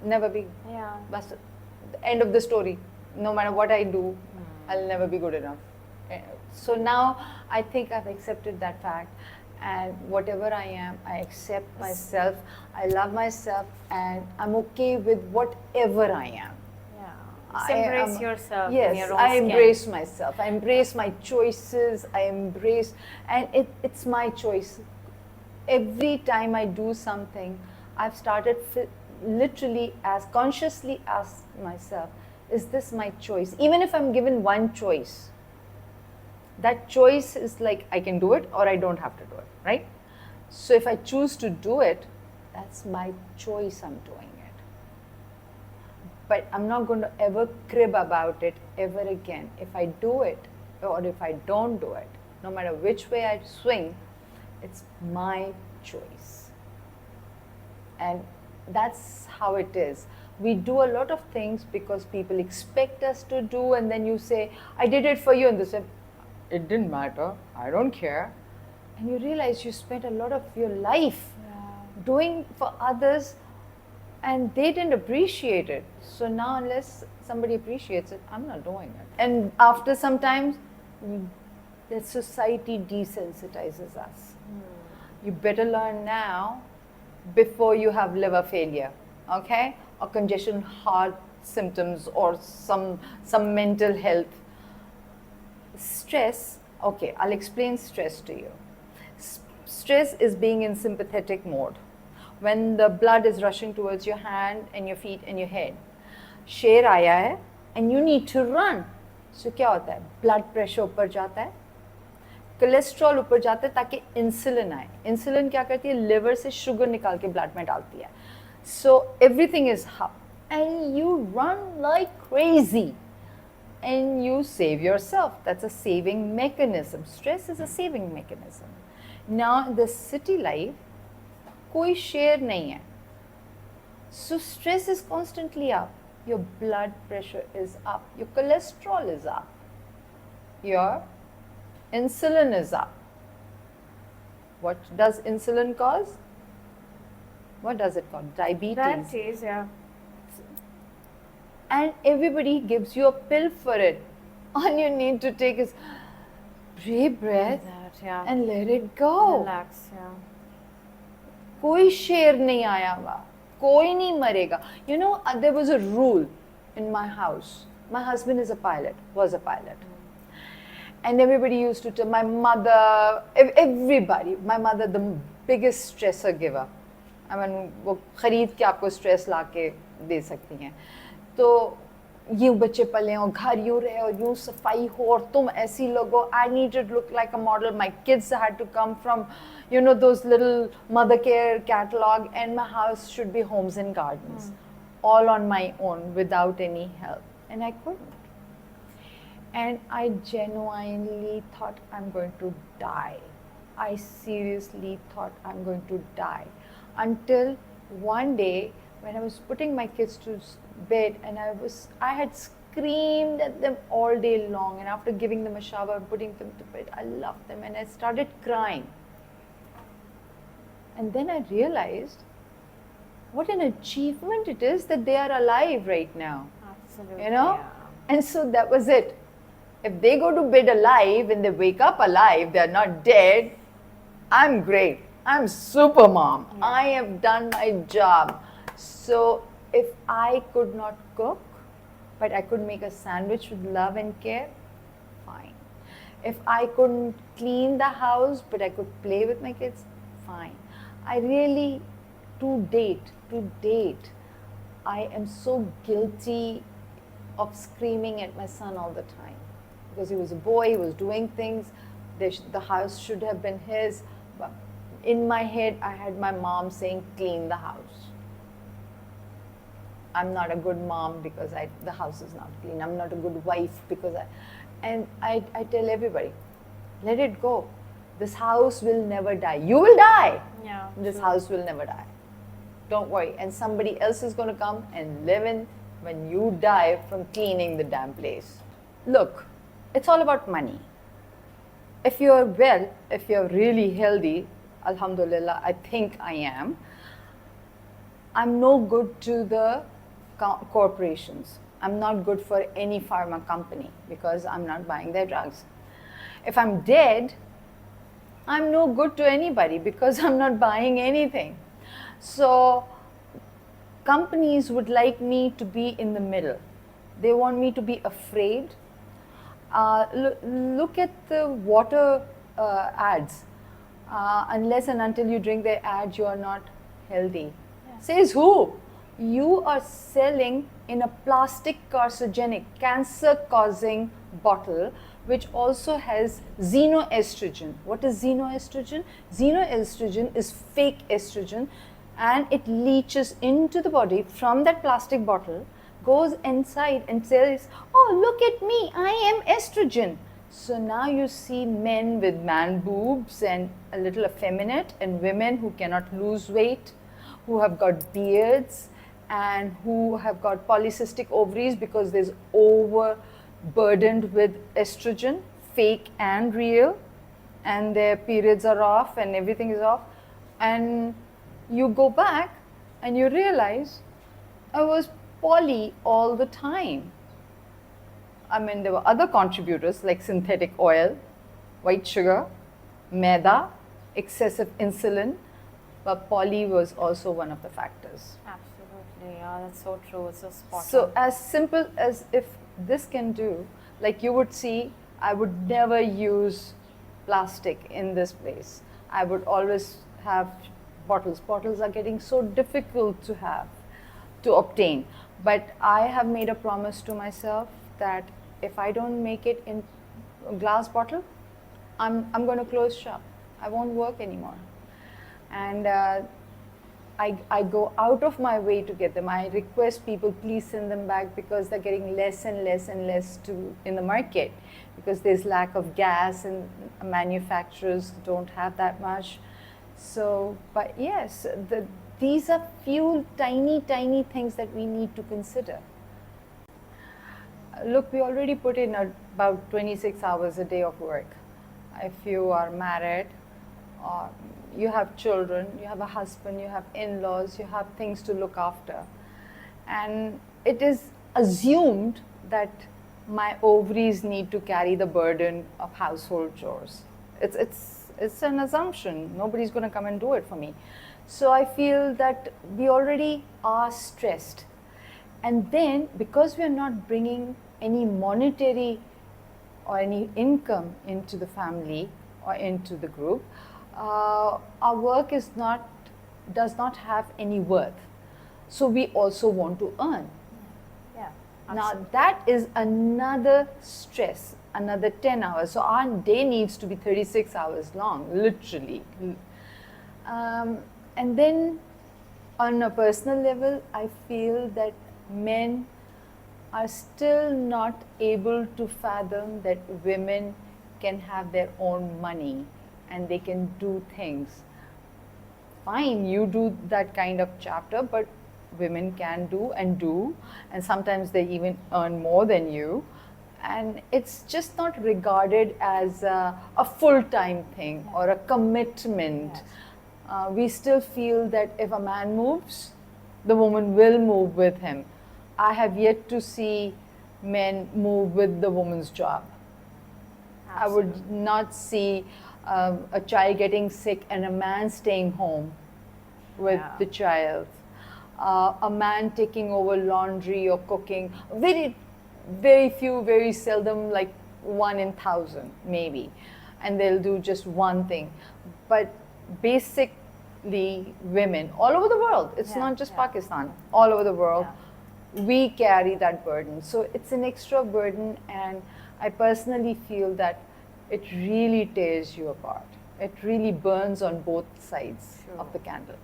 never be. Yeah. That's the end of the story. No matter what I do, I'll never be good enough. So now I think I've accepted that fact, and whatever I am, I accept myself. I love myself, and I'm okay with whatever I am. Yeah. Just embrace yourself in your own I skin. embrace myself. I embrace my choices. And it's my choice. Every time I do something, I've started literally consciously ask myself, is this my choice? Even if I'm given one choice, that choice is like, I can do it or I don't have to do it, right? So if I choose to do it, that's my choice, I'm doing it. But I'm not going to ever crib about it ever again. If I do it or if I don't do it, no matter which way I swing, it's my choice. And that's how it is. We do a lot of things because people expect us to do, and then you say, I did it for you, and they say, it didn't matter, I don't care. And you realize you spent a lot of your life doing for others, and they didn't appreciate it. So now unless somebody appreciates it, I'm not doing it. And after some time, the society desensitizes us. You better learn now before you have liver failure, okay? Or congestion heart symptoms or some mental health. Stress, okay, I'll explain stress to you. Stress is being in sympathetic mode. When the blood is rushing towards your hand and your feet and your head. शेर आया है and you need to run. So क्या होता है? Blood pressure ऊपर जाता है, cholesterol ऊपर जाता है ताकि इंसुलिन आए. इंसुलिन क्या करती है? लिवर से शुगर निकाल के ब्लड में डालती है. So everything is up and you run like crazy and you save yourself. That's a saving mechanism. Stress is a saving mechanism. Now in the city life, कोई शेर नहीं है. So stress is constantly up. Your blood pressure is up. Your cholesterol is up. Your insulin is up. What does insulin cause? What does it cause? Diabetes. Diabetes, yeah. And everybody gives you a pill for it. All you need to take is deep breath and let it go. Relax, yeah. कोई शेर नहीं आया हुआ, कोई नहीं मरेगा. You know, there was a rule in my house. My husband is a pilot, was a pilot. And everybody used to tell my mother, everybody, my mother, the biggest stressor giver. I mean, वो खरीद के आपको stress लाके दे सकती हैं. तो यूँ बच्चे पले और घर यूँ रहे और यूँ सफाई हो और तुम ऐसी लोगो. I needed to look like a model. My kids had to come from, you know, those little mother care catalog, and my house should be homes and gardens, all on my own without any help. And I couldn't. And I genuinely thought I'm going to die. I seriously thought I'm going to die. Until one day when I was putting my kids to bed and I had screamed at them all day long, and after giving them a shower and putting them to bed, I loved them and I started crying. And then I realized what an achievement it is that they are alive right now. Absolutely. You know? Yeah. And so that was it. If they go to bed alive and they wake up alive, they're not dead, I'm great. I'm super mom. Yeah. I have done my job. So if I could not cook, but I could make a sandwich with love and care, fine. If I couldn't clean the house, but I could play with my kids, fine. I really, to date, I am so guilty of screaming at my son all the time. Because he was a boy, he was doing things, the house should have been his. But in my head, I had my mom saying, clean the house. I'm not a good mom because the house is not clean. I'm not a good wife because I tell everybody, let it go. This house will never die. You will die. Yeah. This house will never die. Don't worry. And somebody else is going to come and live in when you die from cleaning the damn place. Look, it's all about money. If you're well, if you're really healthy, alhamdulillah, I think I am, I'm no good to the corporations. I'm not good for any pharma company because I'm not buying their drugs. If I'm dead, I'm no good to anybody because I'm not buying anything. So companies would like me to be in the middle. They want me to be afraid. Look at the water ads. Unless and until you drink their ad, you are not healthy. Yeah. Says who? You are selling in a plastic carcinogenic, cancer-causing bottle, which also has xenoestrogen. What is xenoestrogen? Xenoestrogen is fake estrogen, and it leaches into the body from that plastic bottle, goes inside and says, oh, look at me, I am estrogen. So now you see men with man boobs and a little effeminate, and women who cannot lose weight, who have got beards, and who have got polycystic ovaries because there's overburdened with estrogen, fake and real, and their periods are off and everything is off. And you go back and you realize I was poly all the time. I mean, there were other contributors like synthetic oil, white sugar, maida, excessive insulin, but poly was also one of the factors. Absolutely, yeah, that's so true, it's so spot on. So as simple as if this can do, like you would see, I would never use plastic in this place. I would always have bottles. Bottles are getting so difficult to obtain. But I have made a promise to myself that if I don't make it in a glass bottle, I'm going to close shop. I won't work anymore. And I go out of my way to get them. I request people, please send them back because they're getting less and less and less in the market because there's lack of gas and manufacturers don't have that much. So, but yes, these are few tiny things that we need to consider. Look, we already put in about 26 hours a day of work. If you are married, or you have children, you have a husband, you have in-laws, you have things to look after. And it is assumed that my ovaries need to carry the burden of household chores. It's an assumption. Nobody's going to come and do it for me. So I feel that we already are stressed. And then because we are not bringing any monetary or any income into the family or into the group, our work does not have any worth. So we also want to earn. Yeah. Now that is another stress, another 10 hours. So our day needs to be 36 hours long, literally. And then on a personal level, I feel that men are still not able to fathom that women can have their own money and they can do things. Fine, you do that kind of chapter, but women can do, and sometimes they even earn more than you. And it's just not regarded as a full-time thing or a commitment. Yes. We still feel that if a man moves, the woman will move with him. I have yet to see men move with the woman's job. Absolutely. I would not see a child getting sick and a man staying home with the child. A man taking over laundry or cooking. Very few, very seldom, like 1 in 1,000 maybe. And they'll do just one thing. But basically women all over the world, it's not just Pakistan, all over the world, we carry that burden. So it's an extra burden, and I personally feel that it really tears you apart. It really burns on both sides of the candle.